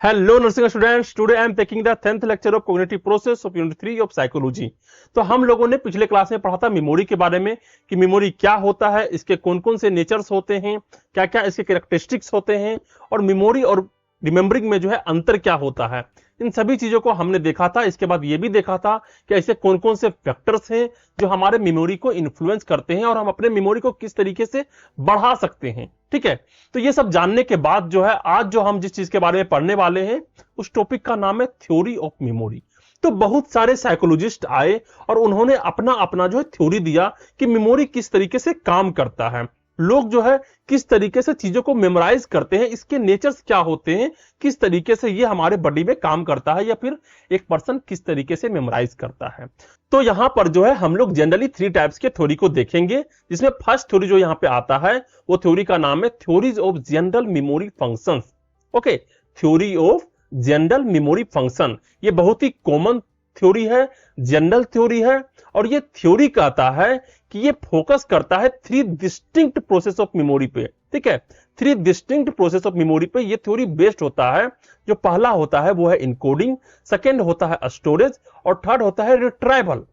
Hello nursing students, today I am taking the 10th lecture of cognitive process of unit 3 of psychology. तो हम लोगों ने पिछले class में पढ़ा था मेमोरी के बारे में कि मेमोरी क्या होता है, इसके कौन कौन से नेचर्स होते हैं, क्या क्या इसके कैरेक्टरिस्टिक्स होते हैं और मेमोरी और रिमेंबरिंग में जो है अंतर क्या होता है। इन सभी चीजों को हमने देखा था। इसके बाद ये भी देखा था कि ऐसे कौन कौन से फैक्टर्स हैं जो हमारे मेमोरी को इन्फ्लुएंस करते हैं और हम अपने मेमोरी को किस तरीके से बढ़ा सकते हैं। ठीक है, तो ये सब जानने के बाद जो है आज जो हम जिस चीज के बारे में पढ़ने वाले हैं उस टॉपिक का नाम है थ्योरी ऑफ मेमोरी। तो बहुत सारे साइकोलॉजिस्ट आए और उन्होंने अपना अपना जो है थ्योरी दिया कि मेमोरी किस तरीके से काम करता है, लोग जो है किस तरीके से चीजों को मेमोराइज करते हैं, इसके नेचर्स क्या होते हैं, किस तरीके से ये हमारे बॉडी में काम करता है या फिर एक पर्सन किस तरीके से मेमोराइज करता है। तो यहां पर जो है हम लोग जनरली 3 टाइप्स के थ्योरी को देखेंगे, जिसमें फर्स्ट थ्योरी जो यहां पे आता है वो थ्योरी का नाम है theories of general memory functions. Okay, theory of general memory function ये बहुत ही कॉमन थ्योरी है, जनरल थ्योरी है और ये थ्योरी कहता है कि ये फोकस करता है 3 डिस्टिंक्ट प्रोसेस ऑफ मेमोरी पे। ठीक है, 3 डिस्टिंक्ट प्रोसेस ऑफ मेमोरी पे ये थ्योरी बेस्ड होता है। जो पहला होता है वो है इनकोडिंग, सेकेंड होता है स्टोरेज और थर्ड होता है रिट्राइवल।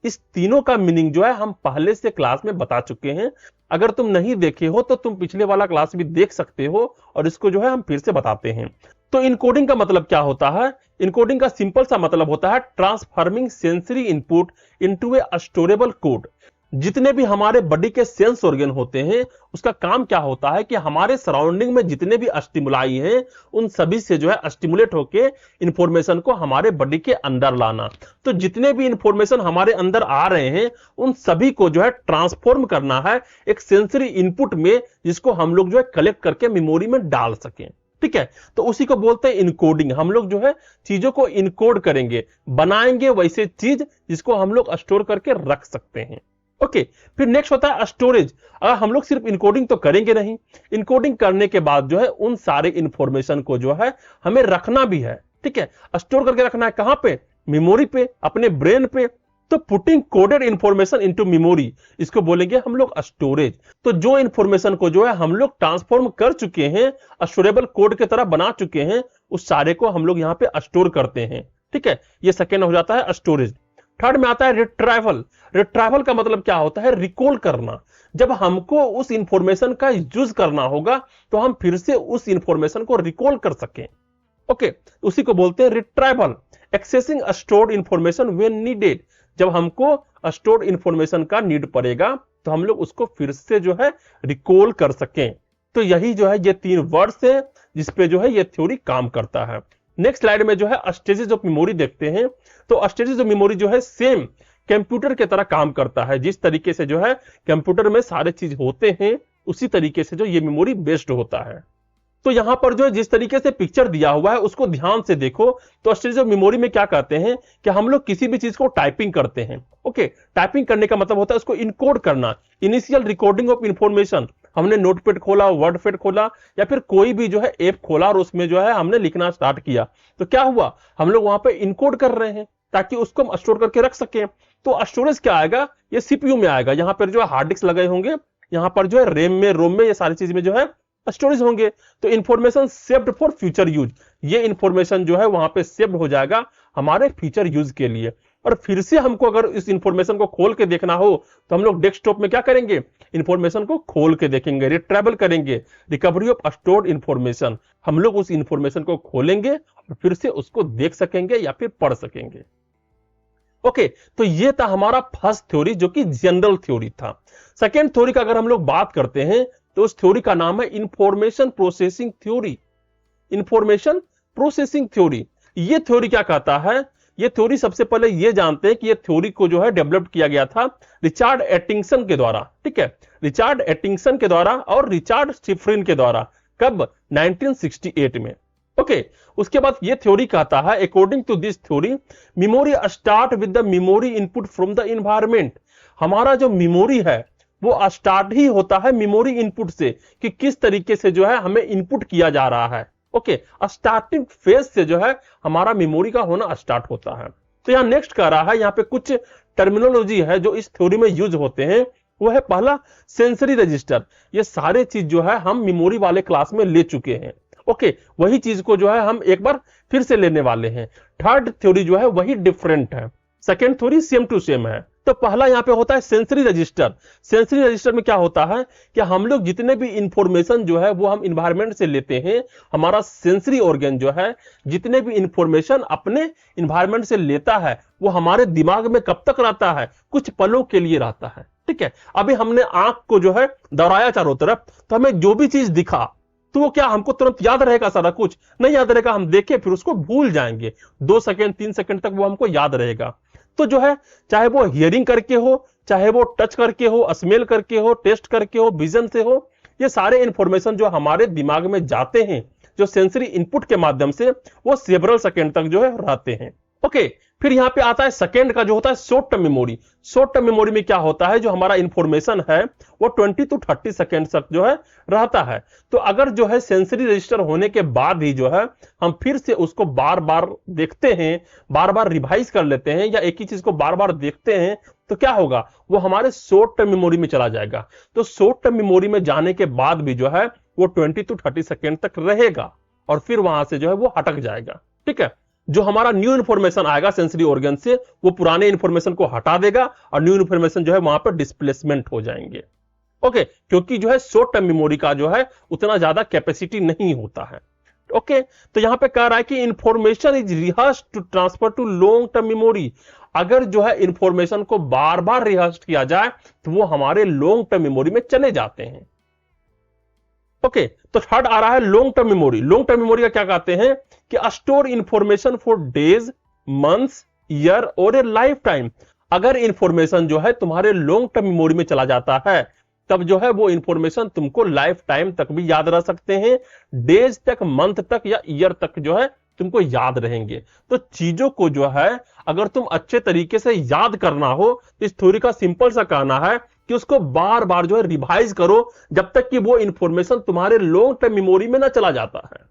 इस तीनों का मीनिंग जो है हम पहले से क्लास में बता चुके हैं। अगर तुम नहीं देखे हो तो तुम पिछले वाला क्लास भी देख सकते हो और इसको जो है हम फिर से बताते हैं। तो इनकोडिंग का मतलब क्या होता है? इनकोडिंग का सिंपल सा मतलब होता है ट्रांसफॉर्मिंग सेंसरी इनपुट इनटू ए स्टोरेबल कोड। जितने भी हमारे बॉडी के सेंस ऑर्गन होते हैं उसका काम क्या होता है कि हमारे सराउंडिंग में जितने भी स्टिमुलाई हैं उन सभी से जो है स्टिमुलेट होके इंफॉर्मेशन को हमारे बॉडी के अंदर लाना। तो जितने भी इंफॉर्मेशन हमारे अंदर आ रहे हैं उन सभी को जो है ट्रांसफॉर्म करना है एक सेंसरी इनपुट में, जिसको हम लोग जो है कलेक्ट करके मेमोरी में डाल सकें। ठीक है, तो उसी को बोलते हैं इनकोडिंग। हम लोग जो है चीजों को इनकोड करेंगे, बनाएंगे वैसे चीज जिसको हम लोग स्टोर करके रख सकते हैं। ओके, फिर नेक्स्ट होता है स्टोरेज। अगर हम लोग सिर्फ इनकोडिंग तो करेंगे नहीं, इनकोडिंग करने के बाद जो है उन सारे इंफॉर्मेशन को जो है हमें रखना भी है। ठीक है, स्टोर करके रखना है कहां पे? मेमोरी पे, अपने ब्रेन पे। तो putting coded information into memory, इसको बोलेंगे हम लोग स्टोरेज। तो जो इंफॉर्मेशन को जो है हम लोग ट्रांसफॉर्म कर चुके हैं, स्टोरेबल कोड की तरह बना चुके हैं, उस सारे को हम लोग यहां पे स्टोर करते हैं। ठीक है, ये सेकेंड हो जाता है स्टोरेज। थर्ड में आता है रिट्राइवल। रिट्राइवल का मतलब क्या होता है? रिकॉल करना। जब हमको उस इंफॉर्मेशन का यूज करना होगा तो हम फिर से उस इंफॉर्मेशन को रिकॉल कर सकें। ओके, उसी को बोलते हैं retrieval. Accessing stored information when needed. जब हमको स्टोर्ड इंफॉर्मेशन का नीड पड़ेगा तो हम लोग उसको फिर से जो है रिकॉल कर सकें। तो यही जो है ये 3 वर्ड्स हैं जिसपे जो है ये थ्योरी काम करता है। नेक्स्ट स्लाइड में जो है स्टेजेस ऑफ मेमोरी देखते हैं। तो स्टेजेस ऑफ मेमोरी जो है सेम कंप्यूटर की तरह काम करता है। जिस तरीके से जो है कंप्यूटर में सारे चीज होते हैं उसी तरीके से जो ये मेमोरी बेस्ड होता है। तो यहां पर जो है जिस तरीके से पिक्चर दिया हुआ है उसको ध्यान से देखो। तो स्टेज ऑफ मेमोरी में क्या कहते हैं कि हम लोग किसी भी चीज को टाइपिंग करते हैं। ओके, टाइपिंग करने का मतलब होता है उसको इनकोड करना, इनिशियल रिकॉर्डिंग ऑफ इंफॉर्मेशन। हमने नोटपैड खोला, वर्डपैड खोला या फिर कोई भी जो है ऐप खोला और उसमें जो है हमने लिखना स्टार्ट किया, तो क्या हुआ? हम लोग वहां पे इनकोड कर रहे हैं ताकि उसको हम स्टोर करके रख सकें। तो स्टोरेज क्या आएगा? ये सीपीयू में आएगा। यहां पर जो है हार्ड डिस्क लगे होंगे, यहां पर जो है रैम में, रोम में, ये सारी चीज में जो है स्टोरेज होंगे। तो information saved for future use, ये इंफॉर्मेशन जो है वहां पे सेव्ड हो जाएगा हमारे फ्यूचर यूज के लिए। और फिर से हमको अगर इस इंफॉर्मेशन को खोल के देखना हो तो हम लोग डेस्कटॉप में क्या करेंगे? इंफॉर्मेशन को खोल के देखेंगे, रिट्राइवल करेंगे, रिकवरी ऑफ स्टोर्ड इंफॉर्मेशन। हम लोग उस इंफॉर्मेशन को खोलेंगे और फिर से उसको देख सकेंगे या फिर पढ़ सकेंगे। ओके, तो ये था हमारा फर्स्ट थ्योरी जो कि जनरल थ्योरी था। सेकेंड थ्योरी का अगर हम लोग बात करते हैं तो उस थ्योरी का नाम है information processing theory. Information processing theory, ये थ्योरी क्या कहता है? ये थ्योरी सबसे पहले ये जानते हैं कि ये थ्योरी को जो है डेवलप किया गया था रिचार्ड एटिंगसन के द्वारा। ठीक है, रिचार्ड एटिंगसन के द्वारा और रिचार्ड शिफ्रिन के द्वारा। कब? 1968 में। ओके, उसके बाद ये थ्योरी कहता है according to this theory memory start with the memory input from the environment. हमारा जो मेमोरी है वो स्टार्ट ही होता है मेमोरी इनपुट से कि किस तरीके से जो है हमें इनपुट किया जा रहा है। ओके, स्टार्टिंग फेज से जो है हमारा मेमोरी का होना स्टार्ट होता है। तो यहां नेक्स्ट कह रहा है, यहां पे कुछ टर्मिनोलॉजी है जो इस थ्योरी में यूज होते हैं। वो है पहला सेंसरी रजिस्टर। ये सारे चीज जो है हम मेमोरी वाले क्लास में ले चुके हैं। ओके, वही चीज को जो है हम एक बार फिर से लेने वाले हैं। थर्ड थ्योरी जो है वही डिफरेंट है, second theory same to same है। तो पहला यहां पे होता है सेंसरी रजिस्टर। सेंसरी रजिस्टर में क्या होता है कि हम लोग जितने भी इंफॉर्मेशन जो है वो हम इन्वायरमेंट से लेते हैं। हमारा सेंसरी ऑर्गन जो है जितने भी इंफॉर्मेशन अपने इन्वायरमेंट से लेता है वो हमारे दिमाग में कब तक रहता है, कुछ पलों के लिए रहता है। ठीक है, अभी हमने आंख को जो है दौड़ाया चारों तरफ, तो हमें जो भी चीज दिखा तो वो क्या हमको तुरंत याद रहेगा? सारा कुछ नहीं याद रहेगा, हम देखें फिर उसको भूल जाएंगे। 2 सेकंड 3 सेकंड तक वो हमको याद रहेगा। तो जो है चाहे वो हियरिंग करके हो, चाहे वो टच करके हो, स्मेल करके हो, टेस्ट करके हो, विजन से हो, ये सारे इंफॉर्मेशन जो हमारे दिमाग में जाते हैं जो सेंसरी इनपुट के माध्यम से, वो सेवरल सेकंड तक जो है रहते हैं। ओके, फिर यहां पे आता है सेकंड का जो होता है short term memory. Short term memory में क्या होता है, जो हमारा इंफॉर्मेशन है वो 20 to 30 सेकंड तक जो है रहता है। तो अगर जो है सेंसरी रजिस्टर होने के बाद ही जो है हम फिर से उसको बार बार देखते हैं, बार बार रिवाइज कर लेते हैं, या एक ही चीज को बार बार देखते हैं, तो क्या होगा, वो हमारे शॉर्ट टर्म मेमोरी में चला जाएगा। तो शॉर्ट टर्म मेमोरी में जाने के बाद भी जो है वो 20 to 30 सेकंड तक रहेगा और फिर वहां से जो है वो हटक जाएगा। ठीक है, जो हमारा न्यू इंफॉर्मेशन आएगा सेंसरी ऑर्गन से वो पुराने इंफॉर्मेशन को हटा देगा और न्यू इंफॉर्मेशन जो है वहां पर डिस्प्लेसमेंट हो जाएंगे। ओके, क्योंकि जो है शॉर्ट टर्म मेमोरी का जो है उतना ज्यादा कैपेसिटी नहीं होता है। ओके, तो यहां पे कह रहा है कि information is rehearsed to transfer to long term memory. अगर जो है इंफॉर्मेशन को बार बार रिहर्स किया जाए तो वो हमारे लॉन्ग टर्म मेमोरी में चले जाते हैं। ओके, तो थर्ड आ रहा है long term memory. Long term memory का क्या कहते हैं कि store information for days, months, year और ए लाइफ टाइम। अगर इंफॉर्मेशन जो है तुम्हारे लॉन्ग टर्म मेमोरी में चला जाता है तब जो है वो इंफॉर्मेशन तुमको लाइफ टाइम तक भी याद रह सकते हैं, डेज तक, मंथ तक या ईयर तक जो है तुमको याद रहेंगे। तो चीजों को जो है अगर तुम अच्छे तरीके से याद करना हो तो इस थ्योरी का सिंपल सा कहना है कि उसको बार बार जो है रिवाइज करो जब तक कि वो इंफॉर्मेशन तुम्हारे लॉन्ग टर्म मेमोरी में ना चला जाता है।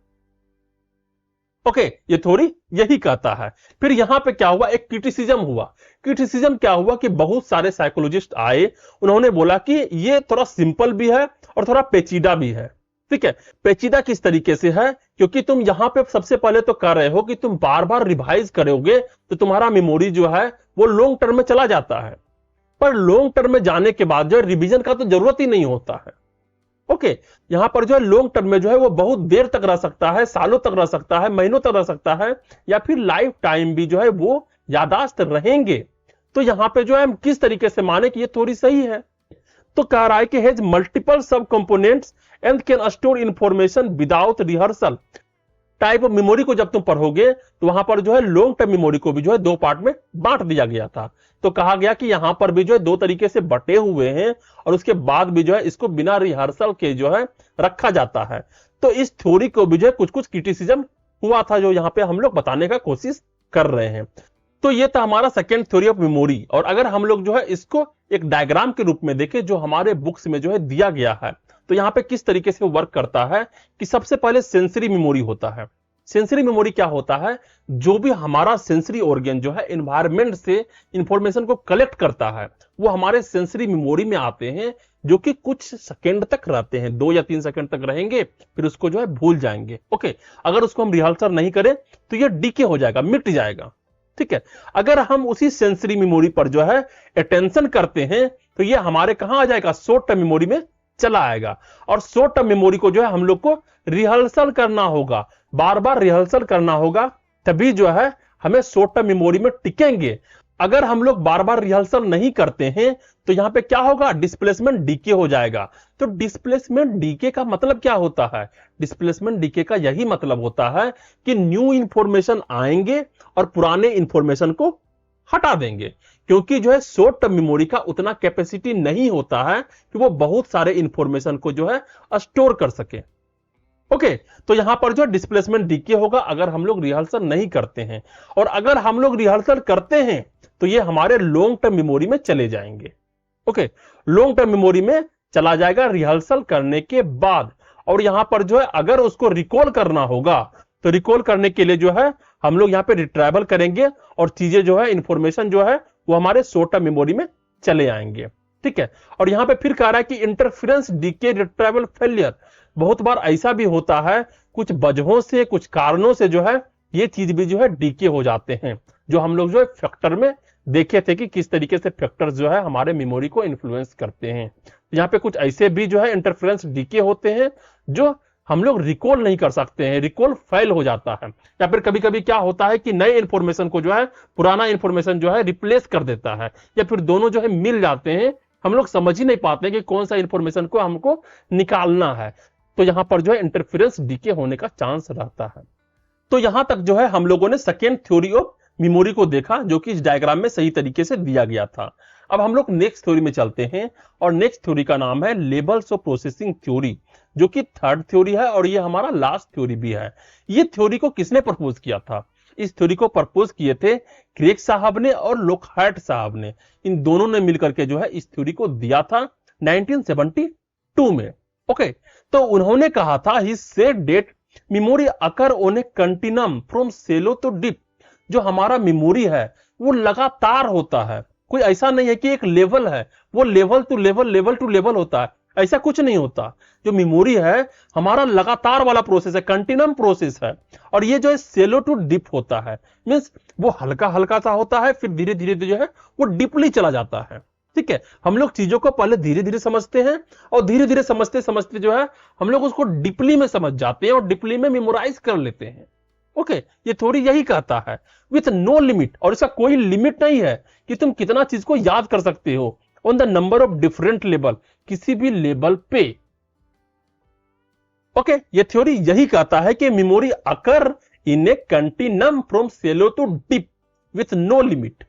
ओके, ये थ्योरी यही कहता है। फिर यहां पे क्या हुआ, एक क्रिटिसिज्म हुआ। क्रिटिसिज्म क्या हुआ कि बहुत सारे साइकोलॉजिस्ट आए, उन्होंने बोला कि ये थोड़ा सिंपल भी है और थोड़ा पेचीदा भी है। ठीक है, पेचीदा किस तरीके से है, क्योंकि तुम यहां पे सबसे पहले तो कर रहे हो कि तुम बार बार रिवाइज करोगे तो तुम्हारा मेमोरी जो है वो लॉन्ग टर्म में चला जाता है, पर लॉन्ग टर्म में जाने के बाद जो है रिवीजन का तो जरूरत ही नहीं होता है। ओके, यहां पर जो है लॉन्ग टर्म में जो है वो बहुत देर तक रह सकता है, सालों तक रह सकता है, महीनों तक रह सकता है, या फिर लाइफ टाइम भी जो है वो यादाश्त रहेंगे। तो यहां पे जो है हम किस तरीके से माने कि ये थोड़ी सही है, तो कह रहा है कि हैज मल्टीपल सब components and can store information without rehearsal. Type of memory को जब तुम पढ़ोगे तो वहां पर जो है लॉन्ग टर्म मेमोरी को भी जो है 2 पार्ट में बांट दिया गया था। तो कहा गया कि यहां पर भी जो है 2 तरीके से बटे हुए हैं और उसके बाद भी जो है इसको बिना रिहर्सल के जो है रखा जाता है। तो इस थ्योरी को भी जो है कुछ कुछ क्रिटिसिज्म हुआ था जो यहां पे हम लोग बताने का कोशिश कर रहे हैं। तो ये था हमारा सेकेंड थ्योरी ऑफ मेमोरी। और अगर हम लोग जो है इसको एक डायग्राम के रूप में देखें जो हमारे बुक्स में जो है दिया गया है, तो यहां पे किस तरीके से वर्क करता है कि सबसे पहले सेंसरी मेमोरी होता है। सेंसरी मेमोरी क्या होता है, जो भी हमारा सेंसरी ऑर्गन जो है एनवायरनमेंट से इंफॉर्मेशन को कलेक्ट करता है वो हमारे सेंसरी मेमोरी में आते हैं, जो कि कुछ सेकंड तक रहते हैं, 2 या 3 सेकंड तक रहेंगे, फिर उसको जो है भूल जाएंगे। ओके, अगर उसको हम रिहर्सल नहीं करें तो ये डीके हो जाएगा, मिट जाएगा। ठीक है, अगर हम उसी सेंसरी मेमोरी पर जो है अटेंशन करते हैं तो ये हमारे कहां आ जाएगा, शॉर्ट टर्म मेमोरी में चला आएगा। और शॉर्ट टर्म मेमोरी को जो है हम लोग को रिहर्सल करना होगा, बार बार रिहर्सल करना होगा, तभी जो है हमें शॉर्ट टर्म मेमोरी में टिकेंगे। अगर हम लोग बार बार रिहर्सल नहीं करते हैं तो यहां पे क्या होगा, डिस्प्लेसमेंट डीके हो जाएगा। तो डिस्प्लेसमेंट डीके का मतलब क्या होता है, डिस्प्लेसमेंट डीके का यही मतलब होता है कि न्यू इंफॉर्मेशन आएंगे और पुराने इंफॉर्मेशन को हटा देंगे, क्योंकि जो है शॉर्ट टर्म मेमोरी का उतना कैपेसिटी नहीं होता है कि वो बहुत सारे इंफॉर्मेशन को जो है स्टोर कर सके। ओके, तो यहां पर जो डिस्प्लेसमेंट डीके होगा अगर हम लोग रिहर्सल नहीं करते हैं, और अगर हम लोग रिहर्सल करते हैं तो ये हमारे लॉन्ग टर्म मेमोरी में चले जाएंगे। ओके, लॉन्ग टर्म मेमोरी में चला जाएगा रिहर्सल करने के बाद। और यहां पर जो है अगर उसको रिकॉल करना होगा तो रिकॉल करने के लिए जो है हम लोग यहां पे रिट्राइवल करेंगे और चीजें जो है इंफॉर्मेशन जो है वो हमारे शॉर्ट टर्म मेमोरी में चले आएंगे। ठीक है। और यहां पे फिर कह रहा है कि इंटरफेरेंस डीके रिट्राइवल फेलियर, बहुत बार ऐसा भी होता है, कुछ वजहों से, कुछ कारणों से जो है ये चीज भी जो है डीके हो जाते हैं, जो हम लोग जो है फैक्टर में देखे थे कि किस तरीके से फैक्टर्स जो है हमारे मेमोरी को इन्फ्लुएंस करते हैं। यहाँ पे कुछ ऐसे भी जो है इंटरफेरेंस डीके होते हैं जो हम लोग रिकॉल नहीं कर सकते हैं, रिकॉल फेल हो जाता है। या फिर कभी कभी क्या होता है कि नए इंफॉर्मेशन को जो है पुराना इंफॉर्मेशन जो है रिप्लेस कर देता है, या फिर दोनों जो है मिल जाते हैं, हम लोग समझ ही नहीं पाते कि कौन सा इंफॉर्मेशन को हमको निकालना है। तो यहां पर जो है इंटरफेरेंस डीके होने का चांस रहता है। तो यहां तक जो है हम लोगों ने सेकेंड थ्योरी ऑफ मेमोरी को देखा, जो कि इस डायग्राम में सही तरीके से दिया गया था। अब हम लोग नेक्स्ट थ्योरी में चलते हैं, और नेक्स्ट थ्योरी का नाम है लेवल्स ऑफ प्रोसेसिंग थ्योरी, जो कि थर्ड थ्योरी है और ये हमारा लास्ट थ्योरी भी है। ये थ्योरी को किसने प्रपोज किया था? इस थ्योरी को प्रपोज किए थे क्रेग साहब ने और लोकहार्ट साहब ने। इन दोनों ने मिलकर के जो है इस थ्योरी को दिया था 1972 में। ओके, तो उन्होंने कहा था, he said that memory occur on a continuum from shallow to deep. जो हमारा मेमोरी है वो लगातार होता है, कोई ऐसा नहीं है कि एक लेवल है, वो level to level, level to level होता है, ऐसा कुछ नहीं होता। जो मेमोरी है हमारा लगातार वाला प्रोसेस है, कंटिन्यूम प्रोसेस है। और ये जो है सेलो टू डीप होता है, मींस वो हल्का हल्का सा होता है, फिर धीरे धीरे जो है वो डीपली चला जाता है। ठीक है, हम लोग चीजों को पहले धीरे धीरे समझते हैं, और धीरे धीरे समझते समझते जो है हम लोग उसको डीपली में समझ जाते हैं और डीपली में मेमोराइज कर लेते हैं। ओके, ये थ्योरी यही कहता है, विथ नो लिमिट, और इसका कोई लिमिट नहीं है कि तुम कितना चीज को याद कर सकते हो, on the number of different level, किसी भी लेवल पे। ओके, ये थ्योरी यही कहता है कि memory occur in a continuum from shallow to deep with no limit.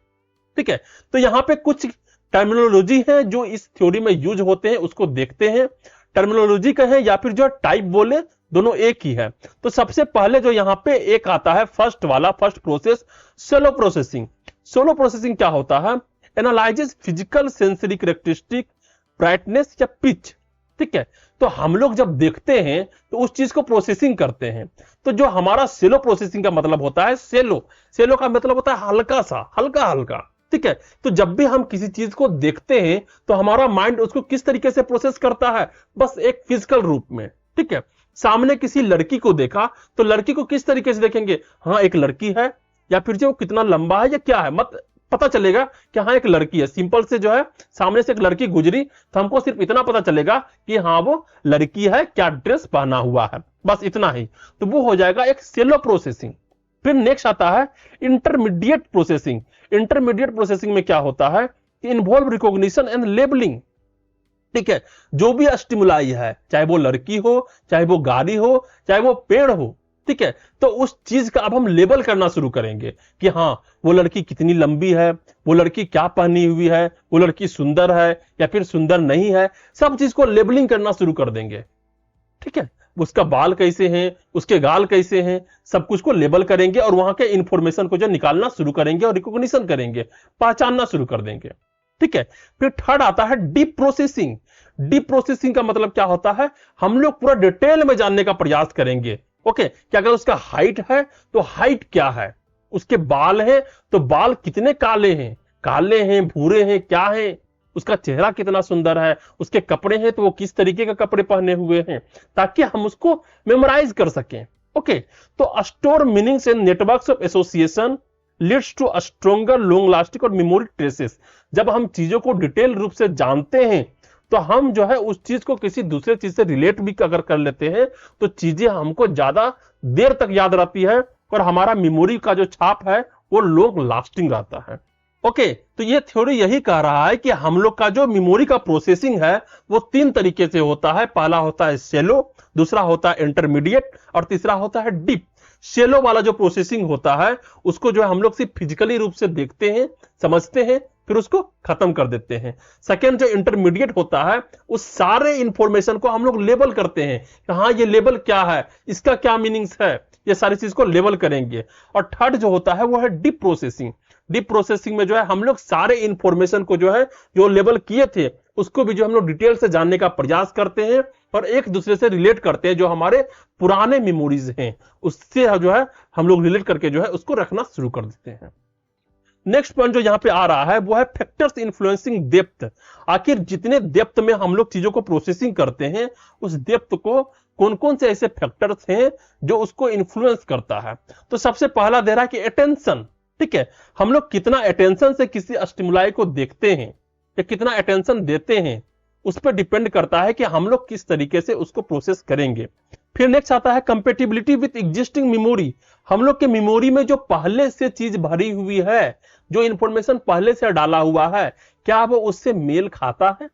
ठीक है, तो यहां पे कुछ टर्मिनोलॉजी है जो इस थ्योरी में यूज होते हैं, उसको देखते हैं। टर्मिनोलॉजी कहें या फिर जो टाइप बोले, दोनों एक ही है। तो सबसे पहले जो यहां पे एक आता है फर्स्ट वाला, first process, solo processing. Solo processing क्या होता है? Analyses physical sensory characteristic, brightness या पिच। ठीक है, तो हम लोग जब देखते हैं तो उस चीज को प्रोसेसिंग करते हैं। तो जो हमारा सेलो प्रोसेसिंग का मतलब होता है, सेलो, सेलो का मतलब होता है हल्का सा, हल्का हल्का। ठीक है, तो जब भी हम किसी चीज को देखते हैं तो हमारा माइंड उसको किस तरीके से प्रोसेस करता है? बस एक फिजिकल रूप में। ठीक है, सामने किसी लड़की को देखा तो लड़की को किस तरीके से देखेंगे? हाँ, एक लड़की है, या फिर जो कितना लंबा है या क्या है, मत पता चलेगा कि हाँ एक लड़की है। सिंपल से जो है सामने से एक लड़की गुजरी तो हमको सिर्फ इतना पता चलेगा कि हाँ वो लड़की है, क्या ड्रेस पहना हुआ है, बस इतना ही। तो वो हो जाएगा एक सेलो प्रोसेसिंग। फिर नेक्स्ट आता है इंटरमीडिएट प्रोसेसिंग। इंटरमीडिएट प्रोसेसिंग में क्या होता है? Involve recognition and labelling. ठीक है, जो भी स्टिमुलाई है, चाहे वो लड़की हो, चाहे वो गाड़ी हो, चाहे वो पेड़ हो, ठीक है, तो उस चीज का अब हम लेबल करना शुरू करेंगे कि हाँ वो लड़की कितनी लंबी है, वो लड़की क्या पहनी हुई है, वो लड़की सुंदर है या फिर सुंदर नहीं है, सब चीज को लेबलिंग करना शुरू कर देंगे। ठीक है, उसका बाल कैसे हैं, उसके गाल कैसे हैं, सब कुछ को लेबल करेंगे और वहां के इंफॉर्मेशन को जो निकालना शुरू करेंगे और रिकॉग्निशन करेंगे, पहचानना शुरू कर देंगे। ठीक है, फिर थर्ड आता है डीप प्रोसेसिंग। डीप प्रोसेसिंग का मतलब क्या होता है? हम लोग पूरा डिटेल में जानने का प्रयास करेंगे। ओके, कि अगर उसका हाइट है तो हाइट क्या है, उसके बाल हैं तो बाल कितने काले हैं, काले हैं, भूरे हैं, क्या हैं, उसका चेहरा कितना सुंदर है, उसके कपड़े हैं तो वो किस तरीके के कपड़े पहने हुए हैं, ताकि हम उसको मेमोराइज कर सकें। ओके, तो store meanings and networks of association leads to stronger long lasting और मेमोरी ट्रेसेस। जब हम चीजों को डिटेल रूप से जानते हैं तो हम जो है उस चीज को किसी दूसरे चीज से रिलेट भी अगर कर लेते हैं तो चीजें हमको ज्यादा देर तक याद रहती है और हमारा मेमोरी का जो छाप है वो लॉन्ग लास्टिंग रहता है। ओके, तो ये थ्योरी यही कह रहा है कि हम लोग का जो मेमोरी का प्रोसेसिंग है वो तीन तरीके से होता है। पहला होता है सेलो, दूसरा होता है इंटरमीडिएट और तीसरा होता है डीप। सेलो वाला जो प्रोसेसिंग होता है उसको जो है हम लोग सिर्फ फिजिकली रूप से देखते हैं, समझते हैं, फिर उसको खत्म कर देते हैं। सेकेंड जो इंटरमीडिएट होता है उस सारे इंफॉर्मेशन को हम लोग लेबल करते हैं कि हाँ ये लेबल क्या है, इसका क्या मीनिंग्स है, ये सारी चीज को लेबल करेंगे। और थर्ड जो होता है वो है डीप प्रोसेसिंग। डीप प्रोसेसिंग में जो है हम लोग सारे इंफॉर्मेशन को जो है जो लेबल किए थे उसको भी जो हम लोग डिटेल से जानने का प्रयास करते हैं और एक दूसरे से रिलेट करते हैं, जो हमारे पुराने मेमोरीज हैं उससे जो है हम लोग रिलेट करके जो है उसको रखना शुरू कर देते हैं। नेक्स्ट पॉइंट जो यहाँ पे आ रहा है वो है फैक्टर्स इन्फ्लुएंसिंग डेप्थ। आखिर जितने डेप्थ में हम लोग चीजों को प्रोसेसिंग करते हैं, उस डेप्थ को कौन कौन से ऐसे फैक्टर्स हैं जो उसको इन्फ्लुएंस करता है। तो सबसे पहला दे रहा है कि अटेंशन। ठीक है, हम लोग कितना अटेंशन से किसी स्टिमुलाई को देखते हैं या कितना अटेंशन देते हैं, उस पर डिपेंड करता है कि हम लोग किस तरीके से उसको प्रोसेस करेंगे। फिर नेक्स्ट आता है कंपेटिबिलिटी विथ एग्जिस्टिंग मेमोरी। हम लोग के मेमोरी में जो पहले से चीज भरी हुई है, जो इंफॉर्मेशन पहले से डाला हुआ है, क्या वो उससे मेल खाता है?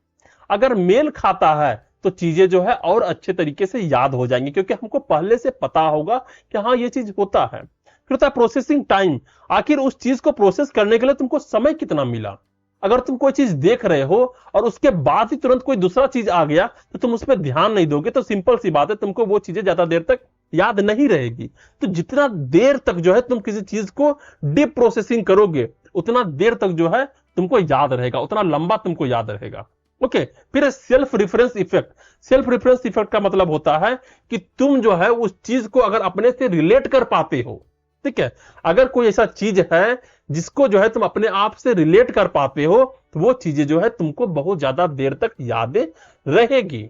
अगर मेल खाता है तो चीजें जो है और अच्छे तरीके से याद हो जाएंगी, क्योंकि हमको पहले से पता होगा कि हाँ ये चीज होता है। फिर होता है प्रोसेसिंग टाइम। आखिर उस चीज को प्रोसेस करने के लिए तुमको समय कितना मिला। अगर तुम कोई चीज देख रहे हो और उसके बाद ही तुरंत कोई दूसरा चीज आ गया तो तुम उस पर ध्यान नहीं दोगे, तो सिंपल सी बात है तुमको वो चीजें ज्यादा देर तक याद नहीं रहेगी। तो जितना देर तक जो है तुम किसी चीज को डीप प्रोसेसिंग करोगे, उतना देर तक जो है तुमको याद रहेगा, उतना लंबा तुमको याद रहेगा। ओके, फिर self reference effect. Self reference effect का मतलब होता है कि तुम जो है उस चीज को अगर अपने से रिलेट कर पाते हो। ठीक है, अगर कोई ऐसा चीज है जिसको जो है तुम अपने आप से रिलेट कर पाते हो, तो वो चीजें जो है तुमको बहुत ज्यादा देर तक यादें रहेगी।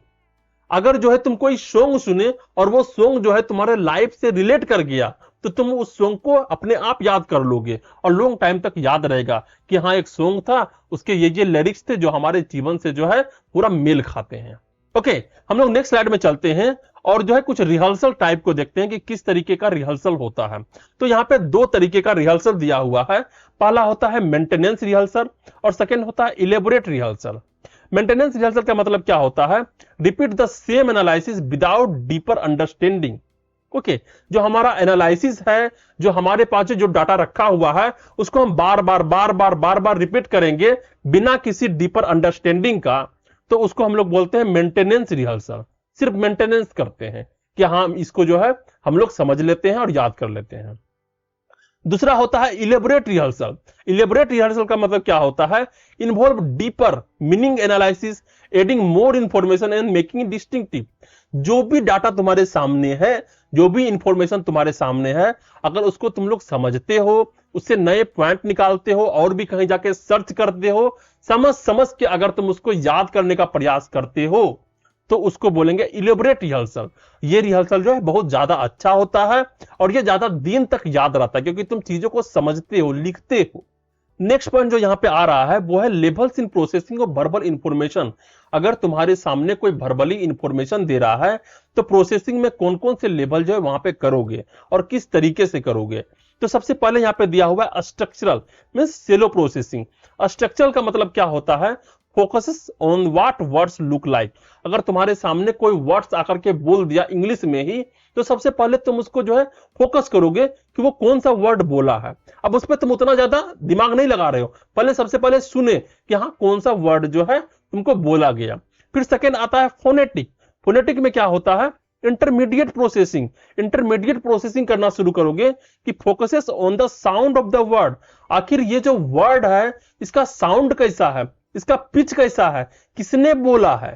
अगर जो है तुम कोई सॉन्ग सुने और वो सॉन्ग जो है तुम्हारे लाइफ से रिलेट कर गया, तो तुम उस सॉन्ग को अपने आप याद कर लोगे और लॉन्ग टाइम तक याद रहेगा कि हाँ एक सॉन्ग था, उसके ये लिरिक्स थे जो हमारे जीवन से जो है पूरा मेल खाते हैं। ओके, हम लोग नेक्स्ट स्लाइड में चलते हैं और जो है कुछ रिहर्सल टाइप को देखते हैं कि किस तरीके का रिहर्सल होता है। तो यहाँ पे दो तरीके का रिहर्सल दिया हुआ है। पहला होता है मेंटेनेंस रिहर्सल और सेकेंड होता है इलेबोरेट रिहर्सल। मेंटेनेंस रिहर्सल का मतलब क्या होता है? Repeat the same analysis without deeper understanding. Okay, जो हमारा एनालिसिस है, जो हमारे पास जो डाटा रखा हुआ है, उसको हम बार बार रिपीट करेंगे बिना किसी डीपर अंडरस्टैंडिंग का, तो उसको हम लोग बोलते हैं मेंटेनेंस रिहर्सल। सिर्फ मेंटेनेंस करते हैं कि हाँ इसको जो है हम लोग समझ लेते हैं और याद कर लेते हैं। दूसरा होता है इलेबोरेट रिहर्सल। इलेबोरेट रिहर्सल का मतलब क्या होता है? Involve deeper meaning analysis, adding more information and making distinctive. जो भी डाटा तुम्हारे सामने है, जो भी इंफॉर्मेशन तुम्हारे सामने है, अगर उसको तुम लोग समझते हो, उससे नए पॉइंट निकालते हो और भी कहीं जाके सर्च करते हो, समझ के अगर तुम उसको याद करने का प्रयास करते हो, तो उसको बोलेंगे इलेबोरेट रिहर्सल। ये रिहर्सल जो है बहुत ज्यादा अच्छा होता है और ये ज्यादा दिन तक याद रहता है, क्योंकि तुम चीजों को समझते हो, लिखते हो। नेक्स्ट पॉइंट जो यहां पे आ रहा है वो है levels in processing of verbal information. अगर तुम्हारे सामने कोई वर्बली इंफॉर्मेशन दे रहा है, तो प्रोसेसिंग में कौन कौन से लेवल जो है वहां पे करोगे और किस तरीके से करोगे। तो सबसे पहले यहां पे दिया हुआ है स्ट्रक्चरल मींस सेलो प्रोसेसिंग। स्ट्रक्चरल का मतलब क्या होता है? Focuses on what words look like. अगर तुम्हारे सामने कोई वर्ड्स आकर के बोल दिया इंग्लिश में ही, तो सबसे पहले तुम उसको जो है फोकस करोगे कि वो कौन सा वर्ड बोला है। अब उस पर तुम उतना ज्यादा दिमाग नहीं लगा रहे हो, पहले सबसे पहले सुने कि हाँ कौन सा वर्ड जो है तुमको बोला गया। फिर सेकेंड आता है फोनेटिक। फोनेटिक में क्या होता है? Intermediate processing. इंटरमीडिएट प्रोसेसिंग करना शुरू करोगे कि focuses on the sound of the word. आखिर ये जो वर्ड है इसका साउंड कैसा है, इसका पिच कैसा है, किसने बोला है।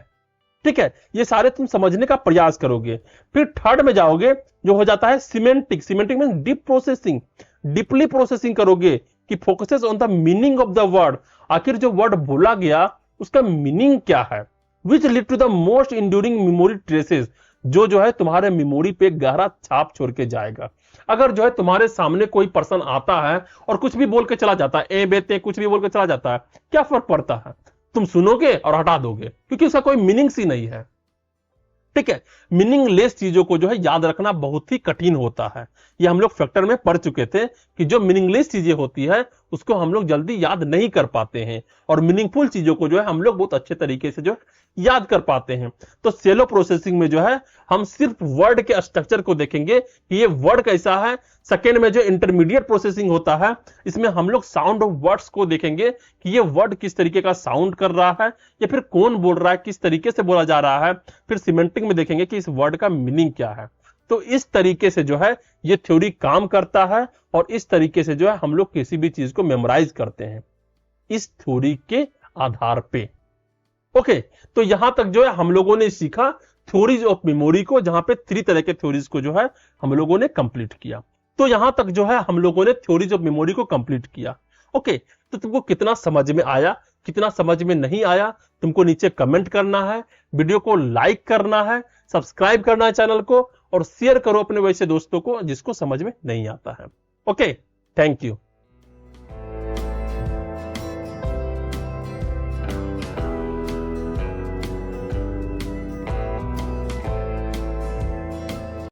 ठीक है, ये सारे तुम समझने का प्रयास करोगे। फिर थर्ड में जाओगे जो हो जाता है semantic. Semantic means deep processing. Deeply processing करोगे कि focuses on the meaning of the word. आखिर जो वर्ड बोला गया उसका मीनिंग क्या है। Which lead to the most enduring memory traces. जो है तुम्हारे मेमोरी पे गहरा छाप छोड़ के जाएगा। अगर जो है तुम्हारे सामने कोई पर्सन आता है और कुछ भी बोल के चला जाता है, ए बेते कुछ भी बोल के चला जाता है, क्या फर्क पड़ता है? तुम सुनोगे और हटा दोगे, क्योंकि उसका कोई मीनिंग सी नहीं है। ठीक है, मीनिंगलेस चीजों को जो है याद रखना बहुत ही कठिन होता है। ये हम लोग फैक्टर में पढ़ चुके थे कि जो मीनिंगलेस चीजें होती है उसको हम लोग जल्दी याद नहीं कर पाते हैं, और मीनिंगफुल चीजों को जो है हम लोग बहुत अच्छे तरीके से जो याद कर पाते हैं। तो सेलो प्रोसेसिंग में जो है हम सिर्फ वर्ड के स्ट्रक्चर को देखेंगे कि ये वर्ड कैसा है। सेकेंड में जो इंटरमीडिएट प्रोसेसिंग होता है, इसमें हम लोग साउंड ऑफ वर्ड्स को देखेंगे कि ये वर्ड किस तरीके का साउंड कर रहा है या फिर कौन बोल रहा है, किस तरीके से बोला जा रहा है। फिर सिमेंटिक में देखेंगे कि इस वर्ड का मीनिंग क्या है। तो इस तरीके से जो है ये थ्योरी काम करता है और इस तरीके से जो है हम लोग किसी भी चीज को मेमोराइज करते हैं इस थ्योरी के आधार पे। ओके, तो यहां तक जो है हम लोगों ने सीखा थ्योरीज ऑफ मेमोरी को, जहां पे 3 तरह के थ्योरीज को जो है हम लोगों ने कंप्लीट किया। तो यहां तक जो है हम लोगों ने थ्योरीज ऑफ मेमोरी को कंप्लीट किया। ओके, तो तुमको कितना समझ में आया, कितना समझ में नहीं आया, तुमको नीचे कमेंट करना है, वीडियो को लाइक करना है, सब्सक्राइब करना है चैनल को, और शेयर करो अपने वैसे दोस्तों को जिसको समझ में नहीं आता है। Okay, thank you.